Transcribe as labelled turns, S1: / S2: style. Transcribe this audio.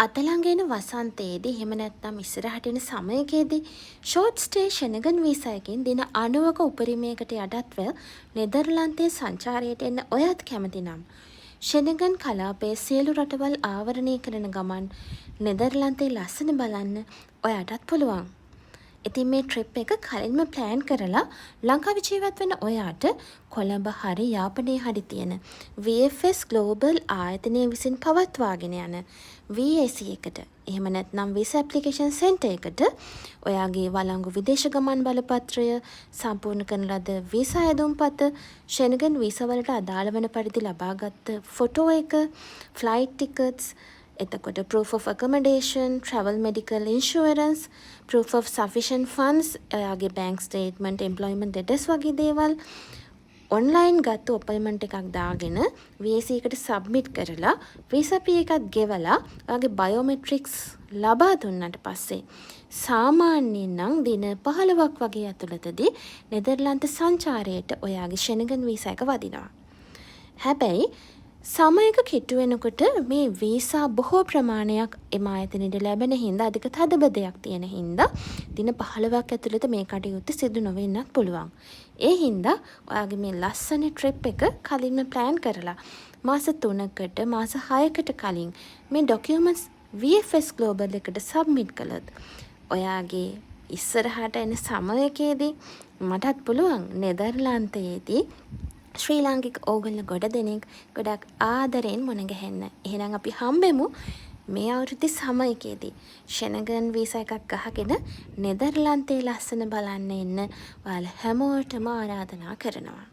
S1: අතලංගෙන වසන්තයේදී එහෙම නැත්නම් ඉස්සරහට එන සමයකදී ෂෝට් ස්ටේ ෂෙනගන් වීසා එකකින් දින 90ක උපරිමයකට යටත්ව නෙදර්ලන්තයේ සංචාරයට එන්න ඔයත් කැමති නම් ෂෙනගන් කලාපයේ සියලු රටවල් ආවරණය කරන ගමන් නෙදර්ලන්තයේ ලස්සන බලන්න ඔයාටත් පුළුවන්. ඉතින් මේ ට්‍රිප් එක කලින්ම ප්ලෑන් කරලා ලංකාවේ ජීවත් වෙන ඔයාට කොළඹ හරි යාපනයේ හරි තියෙන VFS Global ආයතනය විසින් පවත්වාගෙන යන VAC එකට එහෙම නැත්නම් Visa Application Center එකට ඔයාගේ වළංගු විදේශ ගමන් බලපත්‍රය සම්පූර්ණ කරන ලද වීසා ඇඳුම්පත ෂෙනගන් වීසා වලට අදාළ වන පරිදි ලබාගත් ෆොටෝ එක ෆ්ලයිට් ටිකට්ස් එතකොට proof of accommodation, travel medical insurance, proof of sufficient funds, ඔයාගේ bank statement, employment letters වගේ දේවල් online ගත්ත අපොයින්ට්මන්ට් එකක් දාගෙන VAC එකට සබ්මිට් කරලා visa fee එකත් ගෙවලා ඔයාගේ බයෝමෙට්‍රික්ස් ලබා දුන්නාට පස්සේ සාමාන්‍යයෙන් නම් දින 15ක් වගේ ඇතුළතදී නෙදර්ලන්ත සංචාරයට ඔයාගේ ෂෙනගන් වීසා එක වදිනවා. හැබැයි සමයක කිට්ටු වෙනකොට මේ වීසා බොහෝ ප්‍රමාණයක් එම ආයතනයට ලැබෙන හින්දා අධික තදබදයක් තියෙන හින්දා දින 15ක් ඇතුළත මේ කටයුත්ත සිදු නොවෙන්නත් පුළුවන්. ඒ හින්දා ඔයාගේ මේ ලස්සන ට්‍රිප් එක කලින්ම ප්ලෑන් කරලා මාස 3කට මාස 6කට කලින් මේ ඩොකියුමන්ට්ස් VFS Global එකට සබ්මිට් කළොත් ඔයාගේ ඉස්සරහට එන සමයකදී මටත් පුළුවන් නෙදර්ලන්තයේදී ශ්‍රී ලාංකික ඕගොල්ලෝ ගොඩ දෙනෙක් ගොඩක් ආදරෙන් මුණ ගැහෙන්න. එහෙනම් අපි හම්බෙමු මේ අවුරුද්දේ සමයකදී ෂෙනගන් වීසා එකක් අහගෙන නෙදර්ලන්තයේ ලස්සන බලන්න එන්න ඔයාලා හැමෝටම ආරාධනා කරනවා.